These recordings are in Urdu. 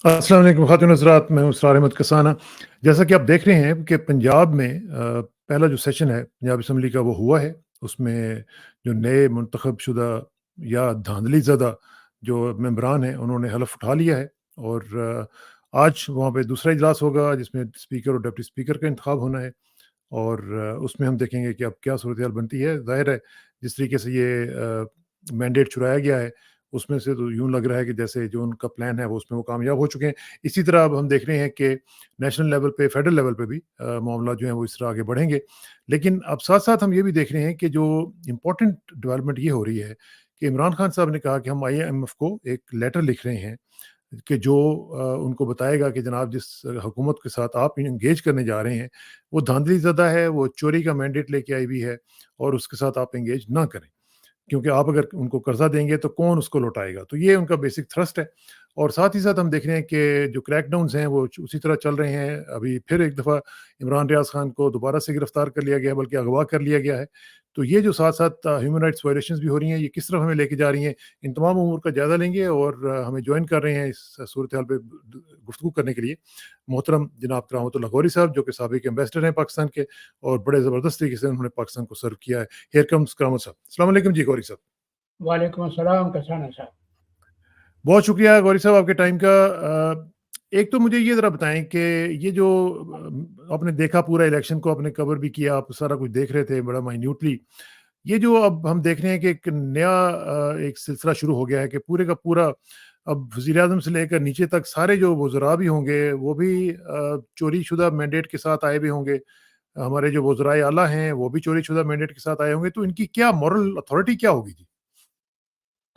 السلام علیکم خاتون حضرات، میں ہوں اسرار احمد کسانہ۔ جیسا کہ آپ دیکھ رہے ہیں کہ پنجاب میں پہلا جو سیشن ہے پنجاب اسمبلی کا وہ ہوا ہے۔ اس میں جو نئے منتخب شدہ یا دھاندلی زدہ جو ممبران ہیں انہوں نے حلف اٹھا لیا ہے، اور آج وہاں پہ دوسرا اجلاس ہوگا جس میں اسپیکر اور ڈپٹی اسپیکر کا انتخاب ہونا ہے، اور اس میں ہم دیکھیں گے کہ اب کیا صورتحال بنتی ہے۔ ظاہر ہے جس طریقے سے یہ مینڈیٹ چرایا گیا ہے اس میں سے تو یوں لگ رہا ہے کہ جیسے جو ان کا پلان ہے وہ اس میں وہ کامیاب ہو چکے ہیں۔ اسی طرح اب ہم دیکھ رہے ہیں کہ نیشنل لیول پہ، فیڈرل لیول پہ بھی معاملات جو ہیں وہ اس طرح آگے بڑھیں گے۔ لیکن اب ساتھ ساتھ ہم یہ بھی دیکھ رہے ہیں کہ جو امپورٹنٹ ڈیولپمنٹ یہ ہو رہی ہے کہ عمران خان صاحب نے کہا کہ ہم IMF کو ایک لیٹر لکھ رہے ہیں کہ جو ان کو بتائے گا کہ جناب جس حکومت کے ساتھ آپ انگیج کرنے جا رہے ہیں وہ دھاندلی زدہ ہے، وہ چوری کا مینڈیٹ لے کے آئی ہوئی ہے، اور اس کے ساتھ آپ انگیج نہ کریں، کیونکہ آپ اگر ان کو قرضہ دیں گے تو کون اس کو لوٹائے گا۔ تو یہ ان کا بیسک تھرسٹ ہے۔ اور ساتھ ہی ساتھ ہم دیکھ رہے ہیں کہ جو کریک ڈاؤنز ہیں وہ اسی طرح چل رہے ہیں۔ ابھی پھر ایک دفعہ عمران ریاض خان کو دوبارہ سے گرفتار کر لیا گیا ہے، بلکہ اغوا کر لیا گیا ہے۔ تو یہ جو ساتھ ساتھ ہیومن رائٹس وائلیشنز بھی ہو رہی ہیں، یہ کس طرف ہمیں لے کے جا رہی ہیں، ان تمام امور کا جائزہ لیں گے۔ اور ہمیں جوائن کر رہے ہیں اس صورتحال پہ گفتگو کرنے کے لیے محترم جناب کرامت اللہ غوری صاحب، جو کہ سابق ایمبیسڈر ہیں پاکستان کے، اور بڑے زبردست طریقے سے انہوں نے پاکستان کو سرو کیا ہے۔ ہیئر کمز کرامت صاحب۔ السلام علیکم جی غوری صاحب۔ وعلیکم السلام کسانہ صاحب۔ بہت شکریہ غوری صاحب آپ کے ٹائم کا۔ ایک تو مجھے یہ ذرا بتائیں کہ یہ جو آپ نے دیکھا پورا الیکشن کو، آپ نے کور بھی کیا، آپ سارا کچھ دیکھ رہے تھے بڑا مائنیوٹلی، یہ جو اب ہم دیکھ رہے ہیں کہ ایک نیا ایک سلسلہ شروع ہو گیا ہے کہ پورے کا پورا اب وزیر اعظم سے لے کر نیچے تک سارے جو وزراء بھی ہوں گے وہ بھی چوری شدہ مینڈیٹ کے ساتھ آئے ہوئے ہوں گے، ہمارے جو وزرائے اعلیٰ ہیں وہ بھی چوری شدہ مینڈیٹ کے ساتھ آئے ہوں گے۔ تو ان کی کیا مورل اتھارٹی کیا ہوگی جی؟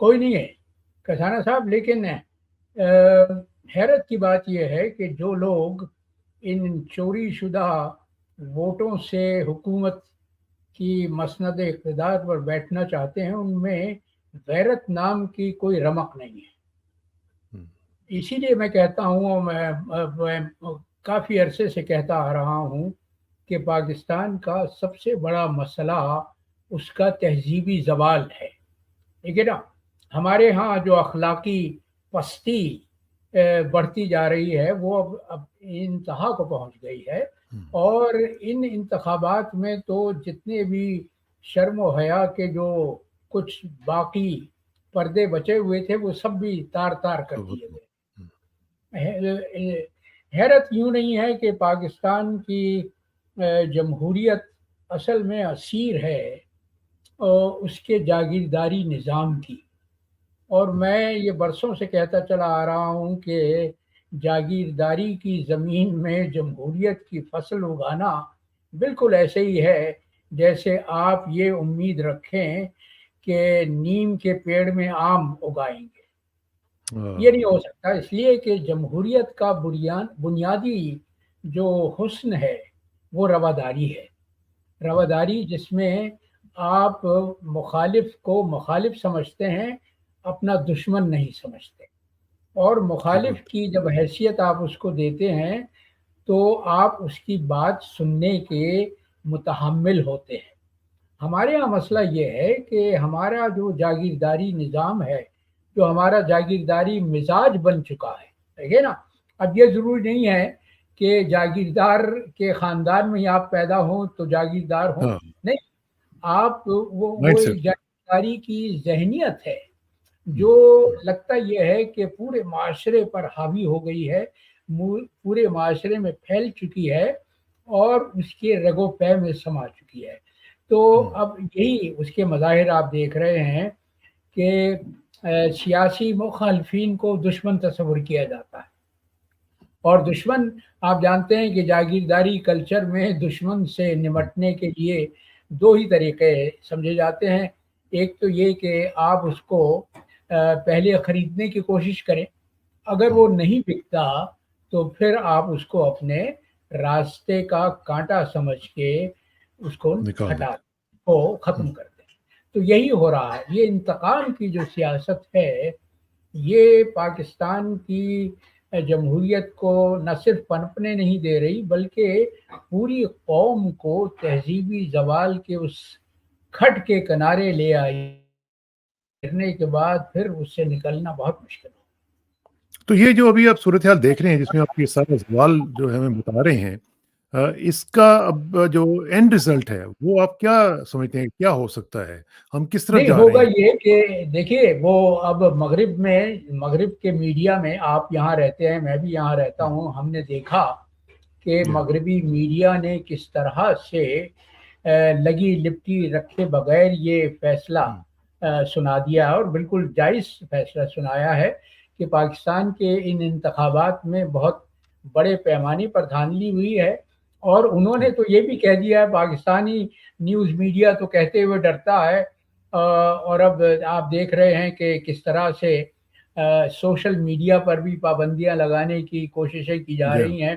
کوئی نہیں ہے کسانہ صاحب، لیکن حیرت کی بات یہ ہے کہ جو لوگ ان چوری شدہ ووٹوں سے حکومت کی مسند اقتدار پر بیٹھنا چاہتے ہیں ان میں غیرت نام کی کوئی رمق نہیں ہے۔ اسی لیے میں کہتا ہوں، اور میں کافی عرصے سے کہتا آ رہا ہوں کہ پاکستان کا سب سے بڑا مسئلہ اس کا تہذیبی زوال ہے۔ ٹھیک ہے نا؟ ہمارے ہاں جو اخلاقی پستی بڑھتی جا رہی ہے وہ اب انتہا کو پہنچ گئی ہے، اور ان انتخابات میں تو جتنے بھی شرم و حیا کے جو کچھ باقی پردے بچے ہوئے تھے وہ سب بھی تار تار کر دیے گئے۔ حیرت یوں نہیں ہے کہ پاکستان کی جمہوریت اصل میں اسیر ہے اس کے جاگیرداری نظام کی، اور میں یہ برسوں سے کہتا چلا آ رہا ہوں کہ جاگیرداری کی زمین میں جمہوریت کی فصل اگانا بالکل ایسے ہی ہے جیسے آپ یہ امید رکھیں کہ نیم کے پیڑ میں آم اگائیں گے۔ یہ نہیں ہو سکتا، اس لیے کہ جمہوریت کا بنیادی جو حسن ہے وہ رواداری ہے۔ رواداری جس میں آپ مخالف کو مخالف سمجھتے ہیں، اپنا دشمن نہیں سمجھتے، اور مخالف کی جب حیثیت آپ اس کو دیتے ہیں تو آپ اس کی بات سننے کے متحمل ہوتے ہیں۔ ہمارے یہاں مسئلہ یہ ہے کہ ہمارا جو جاگیرداری نظام ہے، جو ہمارا جاگیرداری مزاج بن چکا ہے، ٹھیک ہے نا؟ اب یہ ضروری نہیں ہے کہ جاگیردار کے خاندان میں ہی آپ پیدا ہوں تو جاگیردار ہوں، نہیں، آپ وہ ایک جاگیرداری کی ذہنیت ہے جو لگتا یہ ہے کہ پورے معاشرے پر حاوی ہو گئی ہے، پورے معاشرے میں پھیل چکی ہے اور اس کے رگ و پے میں سما چکی ہے۔ تو اب یہی اس کے مظاہر آپ دیکھ رہے ہیں کہ سیاسی مخالفین کو دشمن تصور کیا جاتا ہے، اور دشمن آپ جانتے ہیں کہ جاگیرداری کلچر میں دشمن سے نمٹنے کے لیے دو ہی طریقے سمجھے جاتے ہیں۔ ایک تو یہ کہ آپ اس کو پہلے خریدنے کی کوشش کریں، اگر وہ نہیں بکتا تو پھر آپ اس کو اپنے راستے کا کانٹا سمجھ کے اس کو ہٹا کو ختم کر دیں۔ تو یہی ہو رہا ہے۔ یہ انتقام کی جو سیاست ہے یہ پاکستان کی جمہوریت کو نہ صرف پنپنے نہیں دے رہی بلکہ پوری قوم کو تہذیبی زوال کے اس کھٹ کے کنارے لے آئی، گرنے کے بعد پھر اس سے نکلنا بہت مشکل ہو۔ تو یہ جو ابھی آپ صورتحال دیکھ رہے ہیں جس میں آپ یہ سارا سوال جو ہے ہمیں بتا رہے ہیں، اس کا اب جو اینڈ رزلٹ ہے وہ آپ کیا سمجھتے ہیں کیا ہو سکتا ہے؟ ہم کس طرف نہیں جا رہے ہوگا ہیں؟ یہ کہ دیکھیے وہ اب مغرب کے میڈیا میں، آپ یہاں رہتے ہیں میں بھی یہاں رہتا ہوں، ہم نے دیکھا کہ جی ہاں، مغربی میڈیا نے کس طرح سے لگی لپٹی رکھے بغیر یہ فیصلہ سنا دیا ہے، اور بالکل جائز فیصلہ سنایا ہے کہ پاکستان کے ان انتخابات میں بہت بڑے پیمانے پر دھاندلی ہوئی ہے۔ اور انہوں نے تو یہ بھی کہہ دیا ہے، پاکستانی نیوز میڈیا تو کہتے ہوئے ڈرتا ہے، اور اب آپ دیکھ رہے ہیں کہ کس طرح سے سوشل میڈیا پر بھی پابندیاں لگانے کی کوششیں کی جا جی ہاں، رہی ہیں۔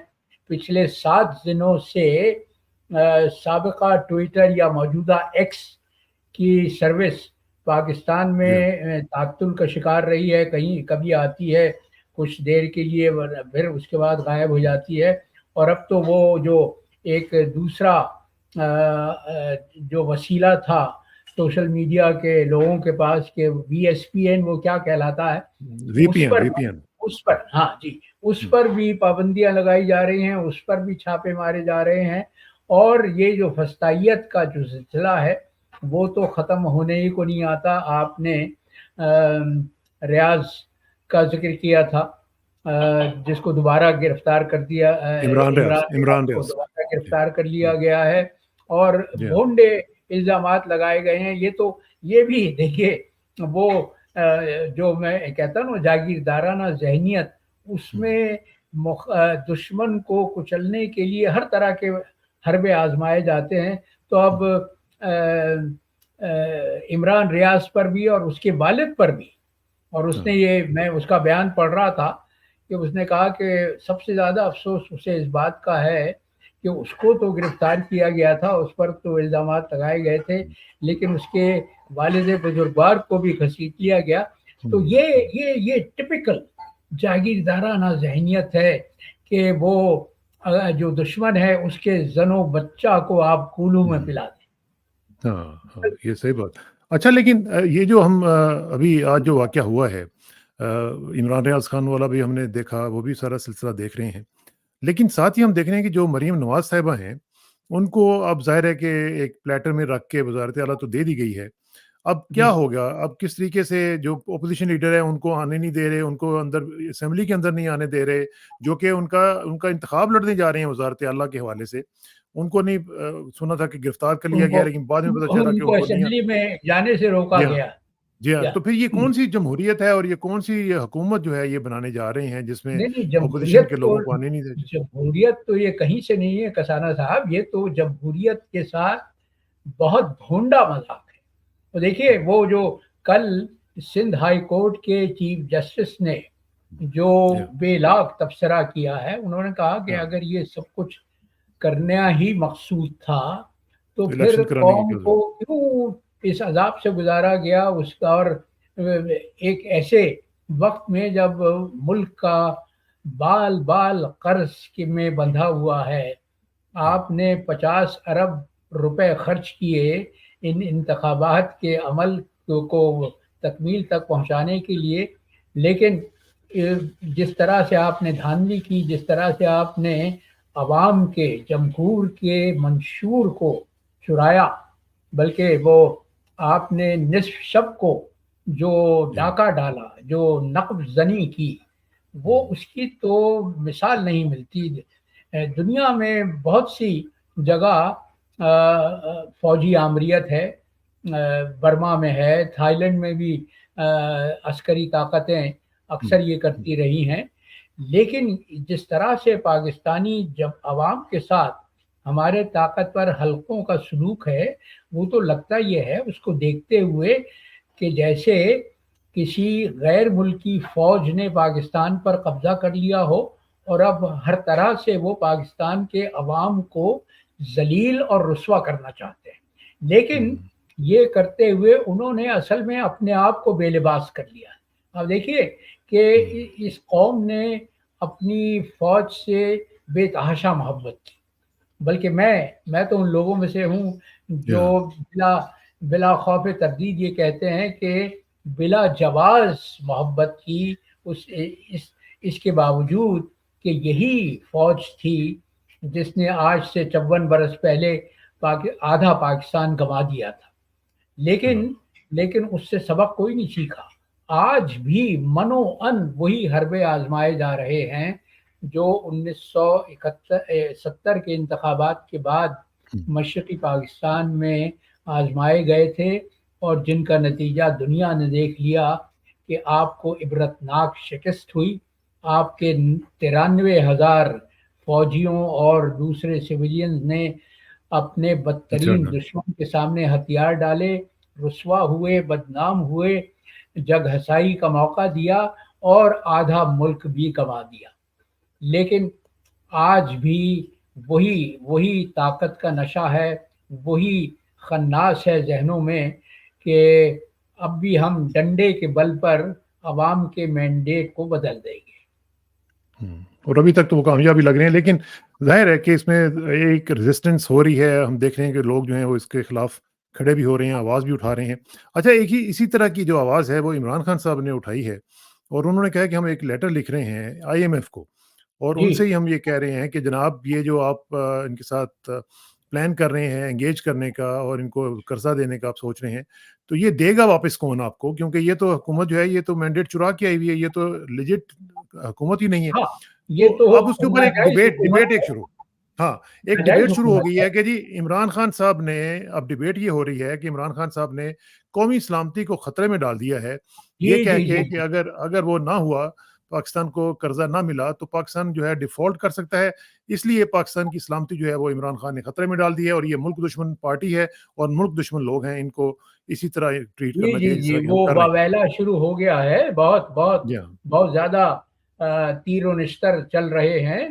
پچھلے 7 دنوں سے سابقہ ٹویٹر یا موجودہ ایکس کی سروس پاکستان جی ہاں، میں تعطل کا شکار رہی ہے، کہیں کبھی آتی ہے کچھ دیر کے لیے، پھر اس کے بعد غائب ہو جاتی ہے۔ اور اب تو وہ جو ایک دوسرا جو وسیلہ تھا سوشل میڈیا کے لوگوں کے پاس، کہ VSPN وہ کیا کہلاتا ہے، وی پی اس این پر وی پی این اس پر ہاں جی، اس پر بھی پابندیاں لگائی جا رہی ہیں، اس پر بھی چھاپے مارے جا رہے ہیں۔ اور یہ جو فسطائیت کا جو سلسلہ ہے وہ تو ختم ہونے ہی کو نہیں آتا۔ آپ نے ریاض کا ذکر کیا تھا، جس کو دوبارہ گرفتار کر دیا، عمران ریاض عمران کو ریاض دوبارہ جی گرفتار کر جی لیا گیا ہے، اور جی ہاں، بھونڈے الزامات لگائے گئے ہیں۔ یہ تو یہ بھی دیکھیے وہ جو میں کہتا ہوں جاگیردارانہ ذہنیت، اس میں دشمن کو کچلنے کے لیے ہر طرح کے حربے آزمائے جاتے ہیں۔ تو اب عمران ریاض پر بھی اور اس کے والد پر بھی، اور اس نے یہ، میں اس کا بیان پڑھ رہا تھا کہ اس نے کہا کہ سب سے زیادہ افسوس اسے اس بات کا ہے کہ اس کو تو گرفتار کیا گیا تھا، اس پر تو الزامات لگائے گئے تھے، لیکن اس کے والد بزرگوار کو بھی گھسیٹ لیا گیا۔ تو یہ ٹپیکل جاگیردارانہ ذہنیت ہے کہ وہ جو دشمن ہے اس کے زن و بچہ کو آپ کولوں میں پلا دیں۔ ہاں ہاں، یہ صحیح بات۔ اچھا لیکن یہ جو ہم ابھی آج جو واقعہ ہوا ہے، عمران ریاض خان والا بھی ہم نے دیکھا، وہ بھی سارا سلسلہ دیکھ رہے ہیں، لیکن ساتھ ہی ہم دیکھ رہے ہیں کہ جو مریم نواز صاحبہ ہیں ان کو اب ظاہر ہے کہ ایک پلیٹر میں رکھ کے وزارت اعلیٰ تو دے دی گئی ہے۔ اب کیا جی ہوگا؟ اب کس طریقے سے جو اپوزیشن لیڈر ہیں ان کو آنے نہیں دے رہے، ان کو اندر اسمبلی کے اندر نہیں آنے دے رہے، جو کہ ان کا انتخاب لڑنے جا رہے ہیں وزارت اعلیٰ کے حوالے سے، ان کو نہیں سنا تھا کہ گرفتار کر لیا ان کو گیا، لیکن بعد میں پتہ چلا کہ ان کو ان کو نہیں اسمبلی میں جانے سے روکا جی ہاں، گیا۔ جی ہاں، یا تو پھر یہ کون سی جمہوریت ہے اور یہ کون سی یہ حکومت جو ہے یہ بنانے جا رہے ہیں جس میں نہیں نہیں، اپوزیشن کے لوگوں کو آنے نہیں دے؟ جمہوریت تو یہ کہیں سے نہیں ہے کسانہ صاحب، یہ تو جمہوریت کے ساتھ بہت بھونڈا مذاق ہے۔ تو دیکھیے وہ جو کل سندھ ہائی کورٹ کے چیف جسٹس نے جو جی بے لاگ تبصرہ کیا ہے، انہوں نے کہا کہ ہاں، اگر یہ سب کچھ کرنا ہی مقصود تھا تو تو پھر الیکشن کرانے کی قوم کیا کو ضرورت؟ کیوں اس عذاب سے گزارا گیا، اس کا، اور ایک ایسے وقت میں جب ملک کا بال بال قرض میں بندھا ہوا ہے۔ آپ نے 50 ارب روپے خرچ کیے ان انتخابات کے عمل کو تکمیل تک پہنچانے کے لیے، لیکن جس طرح سے آپ نے دھاندلی کی، جس طرح سے آپ نے عوام کے، جمہور کے منشور کو چرایا، بلکہ وہ آپ نے نصف شب کو جو جی ڈاکہ ڈالا، جو نقب زنی کی، وہ اس کی تو مثال نہیں ملتی۔ دنیا میں بہت سی جگہ فوجی آمریت ہے، برما میں ہے، تھائی لینڈ میں بھی عسکری طاقتیں اکثر یہ کرتی رہی ہیں، لیکن جس طرح سے پاکستانی جب عوام کے ساتھ ہمارے طاقتور حلقوں کا سلوک ہے، وہ تو لگتا یہ ہے اس کو دیکھتے ہوئے کہ جیسے کسی غیر ملکی فوج نے پاکستان پر قبضہ کر لیا ہو، اور اب ہر طرح سے وہ پاکستان کے عوام کو ذلیل اور رسوا کرنا چاہتے ہیں، لیکن یہ کرتے ہوئے انہوں نے اصل میں اپنے آپ کو بے لباس کر لیا۔ اب دیکھیے کہ اس قوم نے اپنی فوج سے بے تحاشا محبت کی، بلکہ میں تو ان لوگوں میں سے ہوں جو ہاں، بلا خوف تردید یہ کہتے ہیں کہ بلا جواز محبت کی اس اس کے باوجود کہ یہی فوج تھی جس نے آج سے 54 برس پہلے آدھا پاکستان گنوا دیا تھا، لیکن اس سے سبق کوئی نہیں سیکھا۔ آج بھی منو ان وہی حربے آزمائے جا رہے ہیں جو 1970 کے انتخابات کے بعد مشرقی پاکستان میں آزمائے گئے تھے، اور جن کا نتیجہ دنیا نے دیکھ لیا کہ آپ کو عبرتناک شکست ہوئی۔ آپ کے 93,000 فوجیوں اور دوسرے سویلینز نے اپنے بدترین دشمن کے سامنے ہتھیار ڈالے، رسوا ہوئے، بدنام ہوئے، جگ ہسائی کا موقع دیا اور آدھا ملک بھی گنوا دیا۔ لیکن آج بھی وہی طاقت کا نشہ ہے، وہی خناس ہے ذہنوں میں کہ اب بھی ہم ڈنڈے کے بل پر عوام کے مینڈیٹ کو بدل دیں گے، اور ابھی تک تو وہ کامیابی لگ رہے ہیں، لیکن ظاہر ہے کہ اس میں ایک ریزسٹنس ہو رہی ہے۔ ہم دیکھ رہے ہیں کہ لوگ جو ہیں وہ اس کے خلاف کھڑے بھی ہو رہے ہیں، آواز بھی اٹھا رہے ہیں۔ اچھا، ایک ہی اسی طرح کی جو آواز ہے وہ عمران خان صاحب نے اٹھائی ہے، اور انہوں نے کہا کہ ہم ایک لیٹر لکھ رہے ہیں IMF کو، اور ان سے ہی ہم یہ کہہ رہے ہیں کہ جناب یہ جو آپ ان کے ساتھ پلان کر رہے ہیں انگیج کرنے کا اور ان کو قرضہ دینے کا آپ سوچ رہے ہیں، تو یہ دے گا واپس کون آپ کو؟ کیونکہ یہ تو حکومت جو ہے یہ تو مینڈیٹ چرا کے آئی ہوئی ہے، یہ تو لیجٹ حکومت ہی نہیں ہے۔ یہ تو اب اس کے اوپر ایک ڈبیٹ شروع ہو گئی ہے کہ جی عمران خان صاحب نے، اب ڈبیٹ یہ ہو رہی ہے کہ عمران خان صاحب نے قومی سلامتی کو خطرے میں ڈال دیا ہے، یہ کہہ کے کہ اگر وہ نہ ہوا، پاکستان کو قرضہ نہ ملا، تو پاکستان جو ہے ڈیفالٹ کر سکتا ہے، اس لیے پاکستان کی سلامتی جو ہے وہ عمران خان نے خطرے میں ڈال دی ہے، اور یہ ملک دشمن پارٹی ہے اور ملک دشمن لوگ ہیں، ان کو اسی طرح ٹریٹ کرنا چاہیے جس طرح کہ ہم وہ کر رہے ہیں۔ واویلا شروع ہو گیا ہے، بہت زیادہ تیر و نشتر چل رہے ہیں،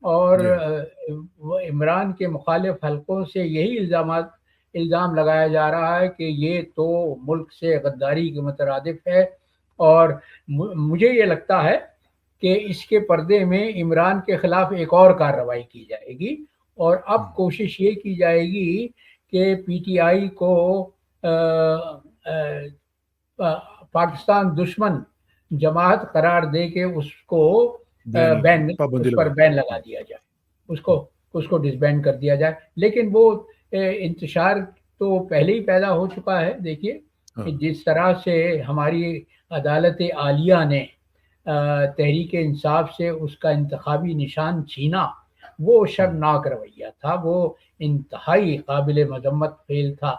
اور وہ عمران کے مخالف حلقوں سے یہی الزام لگایا جا رہا ہے کہ یہ تو ملک سے غداری کے مترادف ہے، اور مجھے یہ لگتا ہے کہ اس کے پردے میں عمران کے خلاف ایک اور کارروائی کی جائے گی، اور اب کوشش یہ کی جائے گی کہ PTI کو پاکستان دشمن جماعت قرار دے کے اس کو اس پر بین لگا دیا جائے، اس کو ڈسبینڈ کر دیا جائے۔ لیکن وہ انتشار تو پہلے ہی پیدا ہو چکا ہے۔ دیکھیے جس طرح سے ہماری عدالت عالیہ نے تحریک انصاف سے اس کا انتخابی نشان چھینا، وہ شرمناک رویہ تھا، وہ انتہائی قابل مذمت فعل تھا،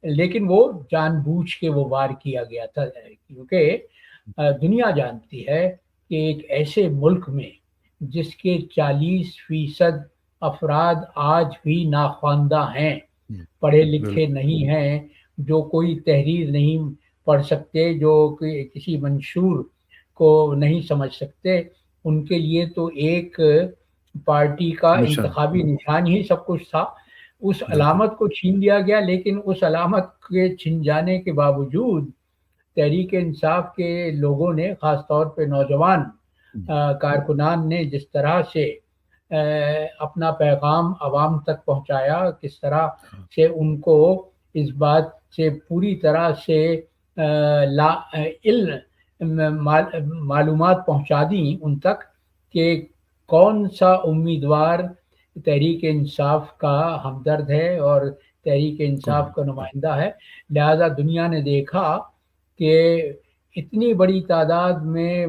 لیکن وہ جان بوجھ کے وہ وار کیا گیا تھا، کیونکہ دنیا جانتی ہے کہ ایک ایسے ملک میں جس کے 40% افراد آج بھی ناخواندہ ہیں، پڑھے لکھے نہیں ہیں، جو کوئی تحریر نہیں پڑھ سکتے، جو کسی منشور کو نہیں سمجھ سکتے، ان کے لیے تو ایک پارٹی کا انتخابی نشان ہی سب کچھ تھا۔ اس علامت کو چھین لیا گیا، لیکن اس علامت کے چھن جانے کے باوجود تحریک انصاف کے لوگوں نے، خاص طور پہ نوجوان کارکنان نے جس طرح سے اپنا پیغام عوام تک پہنچایا، کس طرح سے ان کو اس بات سے پوری طرح سے معلومات پہنچا دیں ان تک کہ کون سا امیدوار تحریک انصاف کا ہمدرد ہے اور تحریک انصاف کا نمائندہ ہے۔ لہذا دنیا نے دیکھا کہ اتنی بڑی تعداد میں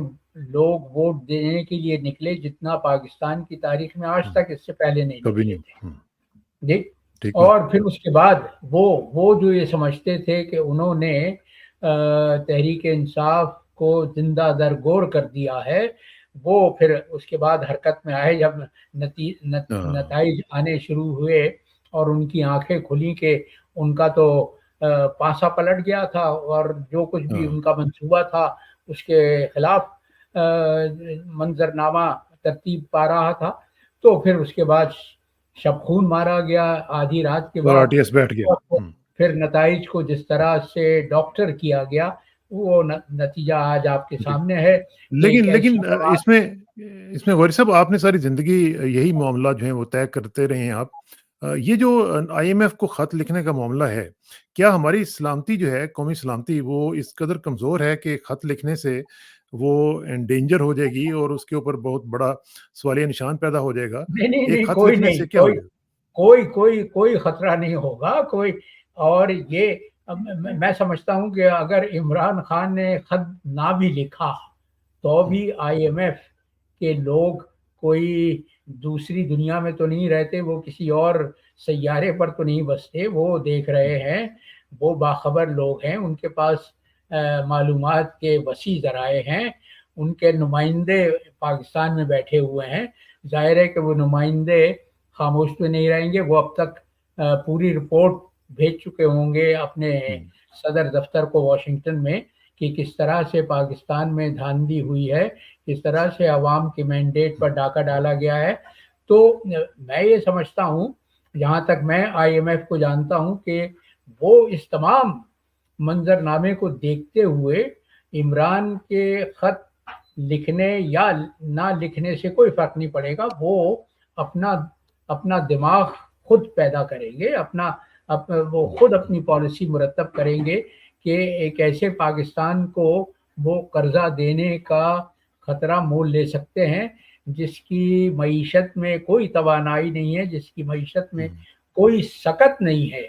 لوگ ووٹ دینے کے لیے نکلے جتنا پاکستان کی تاریخ میں آج تک اس سے پہلے نہیں نکلے تھے۔ اور پھر اس کے بعد وہ جو یہ سمجھتے تھے کہ انہوں نے تحریک انصاف کو زندہ درگور کر دیا ہے، وہ پھر اس کے بعد حرکت میں آئے جب نتائج آنے شروع ہوئے اور ان کی آنکھیں کھلی کہ ان کا تو پاسا پلٹ گیا تھا، اور جو کچھ بھی ان کا منصوبہ تھا اس کے خلاف منظرنامہ ترتیب پا رہا تھا۔ تو پھر اس کے بعد شب خون مارا گیا آدھی رات کے بعد، پھر نتائج کو جس طرح سے ڈاکٹر کیا گیا وہ نتیجہ آج آپ کے سامنے ہے۔ لیکن اس میں غوری صاحب آپ نے ساری زندگی یہی معاملہ جو ہیں وہ طے کرتے رہے ہیں آپ، یہ جو IMF کو خط لکھنے کا معاملہ ہے، کیا ہماری سلامتی جو ہے، قومی سلامتی، وہ اس قدر کمزور ہے کہ خط لکھنے سے وہ انڈینجر ہو جائے گی اور اس کے اوپر بہت بڑا سوالیہ نشان پیدا ہو جائے گا؟ نہیں نہیں ایک نہیں، خط کوئی لکھنے نہیں، سے کیا ہو جائے گا؟ کوئی خطرہ نہیں ہوگا کوئی. اور یہ میں سمجھتا ہوں کہ اگر عمران خان نے خط نہ بھی لکھا تو بھی IMF کے لوگ کوئی دوسری دنیا میں تو نہیں رہتے، وہ کسی اور سیارے پر تو نہیں بستے، وہ دیکھ رہے ہیں، وہ باخبر لوگ ہیں، ان کے پاس معلومات کے وسیع ذرائع ہیں، ان کے نمائندے پاکستان میں بیٹھے ہوئے ہیں. ظاہر ہے کہ وہ نمائندے خاموش تو نہیں رہیں گے، وہ اب تک پوری رپورٹ بھیج چکے ہوں گے اپنے صدر دفتر کو واشنگٹن میں کہ کس طرح سے پاکستان میں دھاندلی ہوئی ہے، کس طرح سے عوام کے مینڈیٹ پر ڈاکہ ڈالا گیا ہے. تو میں یہ سمجھتا ہوں، جہاں تک میں IMF کو جانتا ہوں، کہ وہ اس تمام منظرنامے کو دیکھتے ہوئے عمران کے خط لکھنے یا نہ لکھنے سے کوئی فرق نہیں پڑے گا، وہ اپنا دماغ خود پیدا کریں گے، وہ خود اپنی پالیسی مرتب کریں گے کہ ایک ایسے پاکستان کو وہ قرضہ دینے کا خطرہ مول لے سکتے ہیں جس کی معیشت میں کوئی توانائی نہیں ہے، جس کی معیشت میں کوئی سکت نہیں ہے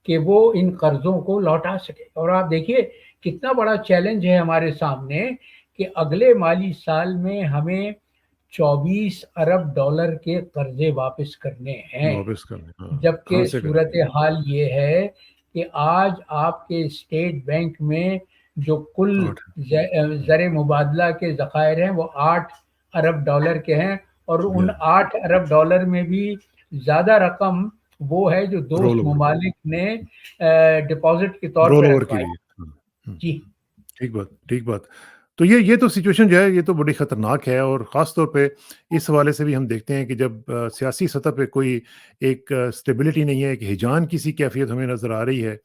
کہ وہ ان قرضوں کو لوٹا سکے. اور آپ دیکھیے کتنا بڑا چیلنج ہے ہمارے سامنے کہ اگلے مالی سال میں ہمیں 24 ارب ڈالر کے قرضے واپس کرنے ہیں، واپس کرنے، ہاں، کہاں جبکہ سے کریں گے؟ صورتحال یہ ہے کہ آج آپ کے اسٹیٹ بینک میں جو کل 8 زر مبادلہ کے ذخائر ہیں وہ 8 ارب ڈالر کے ہیں، اور ان 8 ارب ڈالر میں بھی زیادہ رقم وہ ہے جو رول دوست اوور ممالک نے ڈپازٹ کے طور رول پہ اوور کے رکھوائی. لیے. جی ٹھیک بات، ٹھیک بات. تو یہ تو سچویشن جو ہے یہ تو بڑی خطرناک ہے، اور خاص طور پہ اس حوالے سے بھی ہم دیکھتے ہیں کہ جب سیاسی سطح پہ کوئی ایک اسٹیبلٹی نہیں ہے، کہ ہجان کسی کیفیت ہمیں نظر آ رہی ہے،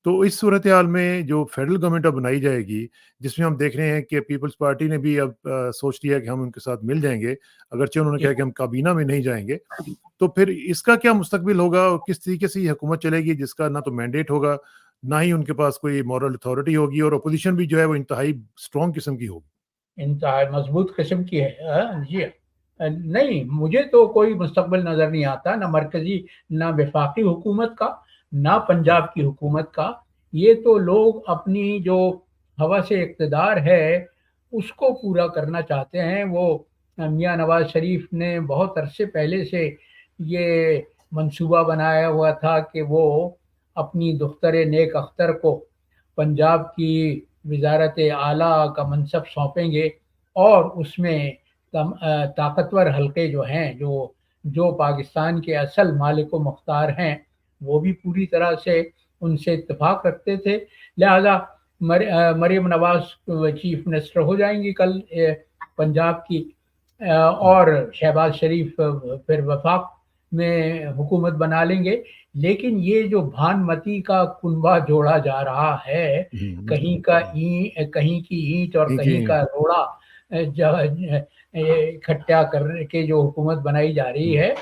تو اس صورتحال میں جو فیڈرل گورنمنٹ اب بنائی جائے گی، جس میں ہم دیکھ رہے ہیں کہ پیپلز پارٹی نے بھی اب سوچ لیا کہ ہم ان کے ساتھ مل جائیں گے، اگرچہ انہوں نے جی کہا کہ ہم کابینہ میں نہیں جائیں گے. تو پھر اس کا کیا مستقبل ہوگا، اور کس طریقے سے یہ حکومت چلے گی جس کا نہ تو مینڈیٹ ہوگا، نہ ہی ان کے پاس کوئی مورل اتھارٹی ہوگی، اور اپوزیشن بھی جو ہے وہ انتہائی اسٹرانگ قسم کی ہوگی؟ انتہائی مضبوط قسم کی ہے. جی نہیں، مجھے تو کوئی مستقبل نظر نہیں آتا، نہ مرکزی نہ وفاقی حکومت کا، نہ پنجاب کی حکومت کا. یہ تو لوگ اپنی جو ہوس اقتدار ہے اس کو پورا کرنا چاہتے ہیں. وہ میاں نواز شریف نے بہت عرصے پہلے سے یہ منصوبہ بنایا ہوا تھا کہ وہ اپنی دختر نیک اختر کو پنجاب کی وزارت اعلیٰ کا منصب سونپیں گے، اور اس میں طاقتور حلقے جو ہیں، جو پاکستان کے اصل مالک و مختار ہیں، وہ بھی پوری طرح سے ان سے اتفاق رکھتے تھے. لہذا مریم نواز چیف منسٹر ہو جائیں گی کل پنجاب کی، اور شہباز شریف پھر وفاق میں حکومت بنا لیں گے. لیکن یہ جو بھانمتی کا کنبہ جوڑا جا رہا ہے، کہیں کی اینٹ اور کہیں کا روڑا اکٹھا کر کے جو حکومت بنائی جا رہی ہے،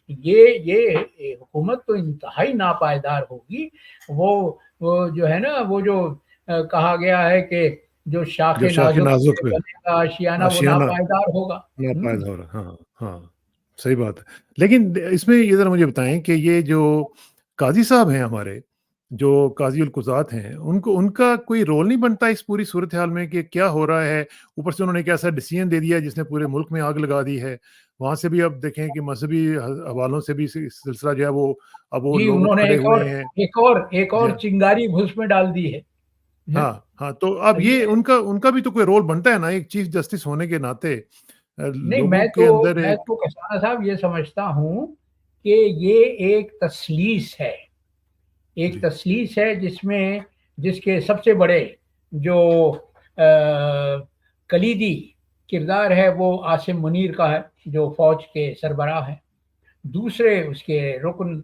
یہ حکومت تو انتہائی ناپائیدار ہوگی. وہ جو ہے نا، وہ جو کہا گیا ہے کہ جو شاخ جو شاخ نازک نازک پہ پہ بنے گا آشیانہ، وہ آشیانہ ناپائیدار ہوگا. ناپائید ہو رہا. ہاں ہاں، صحیح بات ہے. لیکن اس میں یہ ذرا مجھے بتائیں کہ یہ جو قاضی صاحب ہیں ہمارے، جو قاضی القضات ہیں، ان کا کوئی رول نہیں بنتا اس پوری صورتحال میں کہ کیا ہو رہا ہے؟ اوپر سے انہوں نے ایک ایسا ڈیسیژن دے دیا جس نے پورے ملک میں آگ لگا دی ہے. وہاں سے بھی اب دیکھیں کہ مذہبی حوالوں سے بھی سلسلہ جو ہے وہ اب وہ جی لوگ انہوں اٹھ نے کھڑے ہوئے ہیں. ایک اور جی چنگاری گھس میں ڈال دی ہے. ہاں ہاں. تو اب یہ ان کا بھی تو کوئی رول بنتا ہے نا، ایک چیف جسٹس ہونے کے ناطے نہیں، لوگوں کے اندر میں ایک. تو کسانہ صاحب یہ سمجھتا ہوں کہ یہ ایک تسلیس ہے، ایک جی تسلیس ہے جس کے سب سے بڑے جو کلیدی کردار ہے وہ عاصم منیر کا ہے، جو فوج کے سربراہ ہیں. دوسرے اس کے رکن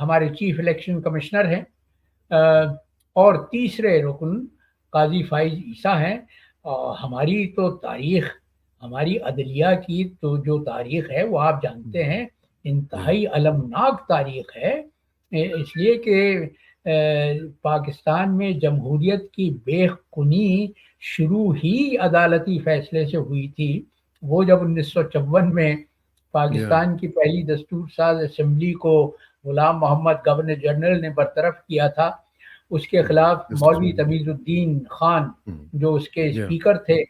ہمارے چیف الیکشن کمشنر ہیں، اور تیسرے رکن قاضی فائز عیسیٰ ہیں. ہماری تو تاریخ، ہماری عدلیہ کی تو جو تاریخ ہے وہ آپ جانتے ہیں انتہائی المناک تاریخ ہے، اس لیے کہ پاکستان میں جمہوریت کی بے کنی شروع ہی عدالتی فیصلے سے ہوئی تھی۔ وہ جب 1954 میں پاکستان کی پہلی دستور ساز اسمبلی کو غلام محمد گورنر جنرل نے برطرف کیا تھا، اس کے خلاف مولوی تمیز الدین خان جو اس کے اسپیکر تھے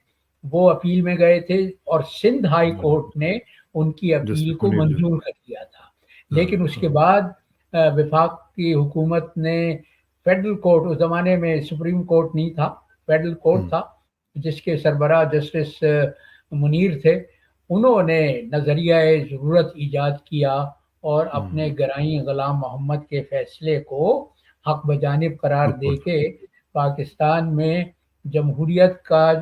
وہ اپیل میں گئے تھے، اور سندھ ہائی کورٹ نے ان کی اپیل کو منظور کر دیا تھا۔ لیکن اس کے بعد وفاق کی حکومت نے فیڈرل کورٹ، اس زمانے میں سپریم کورٹ نہیں تھا، فیڈرل کورٹ تھا جس کے سربراہ جسٹس منیر تھے، انہوں نے نظریہ ضرورت ایجاد کیا اور اپنے گرائیں غلام محمد کے فیصلے کو حق بجانب قرار دے کے پاکستان میں جمہوریت کا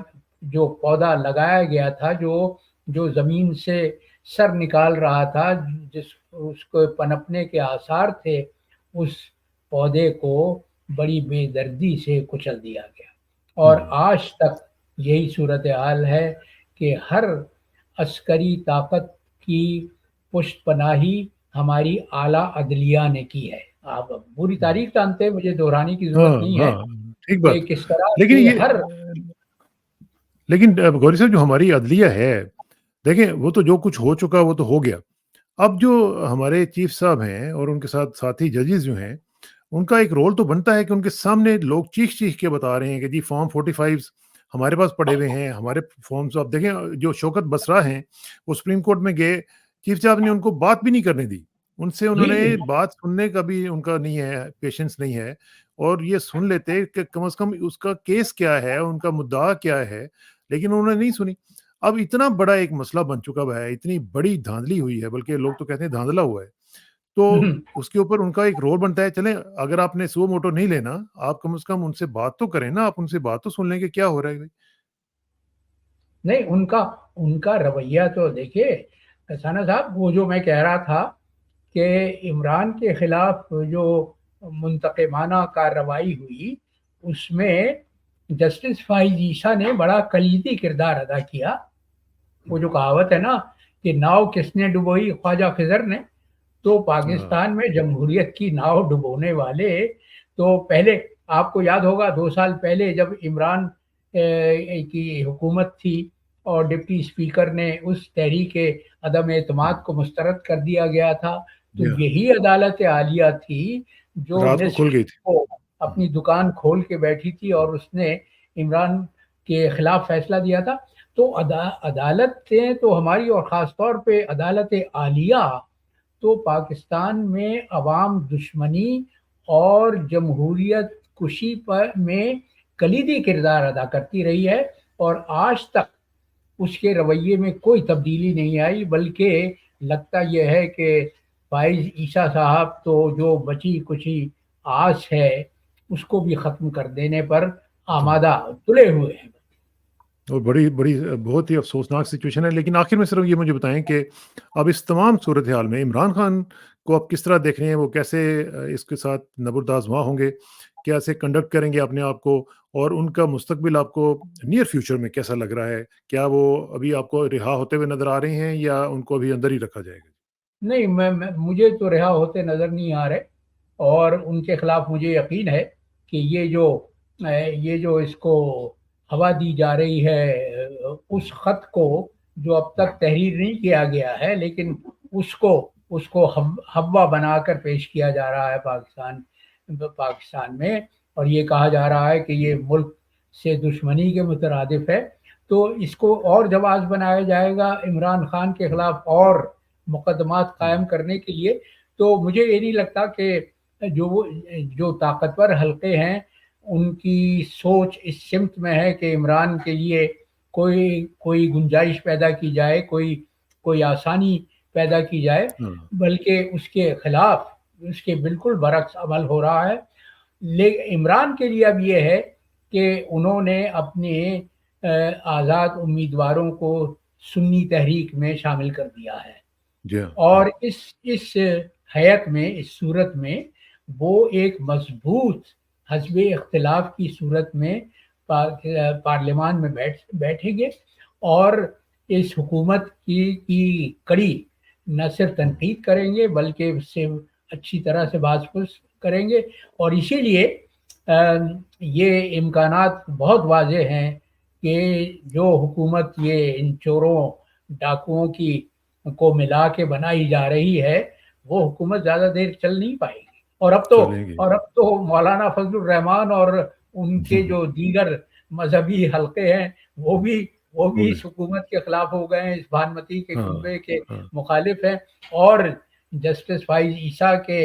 جو پودا لگایا گیا تھا، جو زمین سے سر نکال رہا تھا، اس کو پنپنے کے آثار تھے، اس پودے کو بڑی بے دردی سے کچل دیا گیا۔ اور آج تک یہی صورتحال ہے کہ ہر عسکری طاقت کی پشت پناہی ہماری اعلیٰ عدلیہ نے کی ہے۔ آپ پوری تاریخ جانتے ہیں، مجھے دہرانے کی ضرورت نہیں ہے ٹھیک بات، کہ کس طرح لیکن غوری صاحب جو ہماری عدلیہ ہے، دیکھیں وہ تو جو کچھ ہو چکا وہ تو ہو گیا۔ اب جو ہمارے چیف صاحب ہیں اور ان کے ساتھ ساتھی ججز جو ہیں، ان کا ایک رول تو بنتا ہے کہ ان کے سامنے لوگ چیخ کے بتا رہے ہیں کہ جی فارم 45 ہمارے پاس پڑے ہوئے ہیں، ہمارے فارمز۔ آپ دیکھیں جو شوکت بسرا ہیں وہ سپریم کورٹ میں گئے، چیف صاحب نے ان کو بات بھی نہیں کرنے دی، ان سے انہوں نے بات سننے کا بھی ان کا نہیں ہے، پیشنس نہیں ہے، اور یہ سن لیتے کہ کم از کم اس کا کیس کیا ہے، ان کا مدعا کیا ہے، لیکن انہوں نے نہیں سنی۔ اب اتنا بڑا ایک مسئلہ بن چکا ہے، اتنی بڑی دھاندلی ہوئی ہے، بلکہ لوگ تو کہتے ہیں دھاندلا ہوا ہے، تو اس کے اوپر ان کا ایک رول بنتا ہے۔ چلیں اگر آپ نے سو موٹو نہیں لینا، آپ کم از کم ان سے بات تو کریں نا، آپ ان سے بات تو سن لیں کہ کیا ہو رہا ہے۔ نہیں، ان کا رویہ تو دیکھیے ثنا صاحب، وہ جو میں کہہ رہا تھا کہ عمران کے خلاف جو منتقمانہ کارروائی ہوئی، اس میں جسٹس فائز عیسیٰ نے بڑا کلیدی کردار ادا کیا۔ وہ جو کہاوت ہے نا کہ ناؤ کس نے ڈبوئی، خواجہ خضر نے، تو پاکستان میں جمہوریت کی ناؤ ڈبونے والے تو پہلے، آپ کو یاد ہوگا 2 سال پہلے جب عمران کی حکومت تھی اور ڈپٹی اسپیکر نے اس تحریک عدم اعتماد کو مسترد کر دیا گیا تھا، تو یہی عدالت عالیہ تھی جو کو اپنی دکان کھول کے بیٹھی تھی اور اس نے عمران کے خلاف فیصلہ دیا تھا۔ تو عدالتیں تو ہماری، اور خاص طور پہ عدالت عالیہ تو پاکستان میں عوام دشمنی اور جمہوریت کشی میں کلیدی کردار ادا کرتی رہی ہے، اور آج تک اس کے رویے میں کوئی تبدیلی نہیں آئی، بلکہ لگتا یہ ہے کہ فائز عیسیٰ صاحب تو جو بچی کچی آس ہے اس کو بھی ختم کر دینے پر آمادہ تلے ہوئے ہیں۔ اور بڑی بہت ہی افسوسناک سچویشن ہے۔ لیکن آخر میں صرف یہ مجھے بتائیں کہ اب اس تمام صورتحال میں عمران خان کو آپ کس طرح دیکھ رہے ہیں؟ وہ کیسے اس کے ساتھ نبردآزماں ہوں گے، کیسے کنڈکٹ کریں گے اپنے آپ کو، اور ان کا مستقبل آپ کو نیئر فیوچر میں کیسا لگ رہا ہے؟ کیا وہ ابھی آپ کو رہا ہوتے ہوئے نظر آ رہے ہیں یا ان کو ابھی اندر ہی رکھا جائے گا؟ نہیں، مجھے تو رہا ہوتے نظر نہیں آ رہے، اور ان کے خلاف مجھے یقین ہے کہ یہ جو اس کو ہوا دی جا رہی ہے، اس خط کو جو اب تک تحریر نہیں کیا گیا ہے لیکن اس کو ہوا بنا کر پیش کیا جا رہا ہے پاکستان میں، اور یہ کہا جا رہا ہے کہ یہ ملک سے دشمنی کے مترادف ہے، تو اس کو اور جواز بنایا جائے گا عمران خان کے خلاف اور مقدمات قائم کرنے کے لیے۔ تو مجھے یہ نہیں لگتا کہ جو طاقتور حلقے ہیں ان کی سوچ اس سمت میں ہے کہ عمران کے لیے کوئی گنجائش پیدا کی جائے، کوئی آسانی پیدا کی جائے، بلکہ اس کے خلاف، اس کے بالکل برعکس عمل ہو رہا ہے۔ لیکن عمران کے لیے اب یہ ہے کہ انہوں نے اپنے آزاد امیدواروں کو سنی تحریک میں شامل کر دیا ہے، اور اس حیت میں، اس صورت میں وہ ایک مضبوط حزب اختلاف کی صورت میں پارلیمان میں بیٹھیں گے، اور اس حکومت کی کڑی نہ صرف تنقید کریں گے بلکہ اس سے اچھی طرح سے باز پرس کریں گے، اور اسی لیے یہ امکانات بہت واضح ہیں کہ جو حکومت یہ ان چوروں ڈاکوؤں کی کو ملا کے بنائی جا رہی ہے وہ حکومت زیادہ دیر چل نہیں پائے گی، اور چلیں گے اب تو مولانا فضل الرحمان اور ان کے جو دیگر مذہبی حلقے ہیں وہ بھی اس حکومت کے خلاف ہو گئے ہیں، اس بھانمتی کے کنبے کے مخالف ہیں، اور جسٹس فائز عیسیٰ کے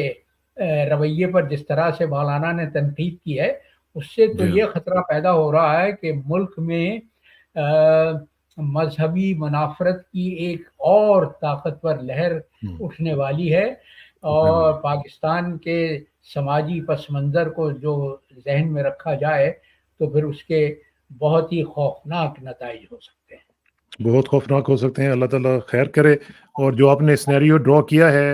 رویے پر جس طرح سے مولانا نے تنقید کی ہے اس سے تو یہ خطرہ پیدا ہو رہا ہے کہ ملک میں مذہبی منافرت کی ایک اور طاقتور لہر اٹھنے والی ہے، اور پاکستان کے سماجی پس منظر کو جو ذہن میں رکھا جائے تو پھر اس کے بہت ہی خوفناک نتائج ہو سکتے ہیں، بہت خوفناک ہو سکتے ہیں۔ اللہ تعالیٰ خیر کرے۔ اور جو آپ نے سینیریو ڈرا کیا ہے،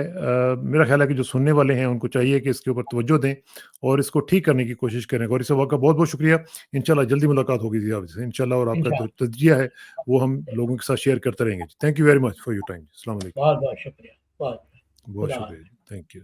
میرا خیال ہے کہ جو سننے والے ہیں ان کو چاہیے کہ اس کے اوپر توجہ دیں اور اس کو ٹھیک کرنے کی کوشش کریں۔ اور اس وقت کا بہت بہت شکریہ، انشاءاللہ جلدی ملاقات ہوگی آپ سے انشاءاللہ، اور آپ کا جو تجزیہ ہے وہ ہم لوگوں کے ساتھ شیئر کرتے رہیں گے۔ Thank you very much for your time. السلام علیکم۔ بہت بہت شکریہ، بہت شکریہ، تھینک یو۔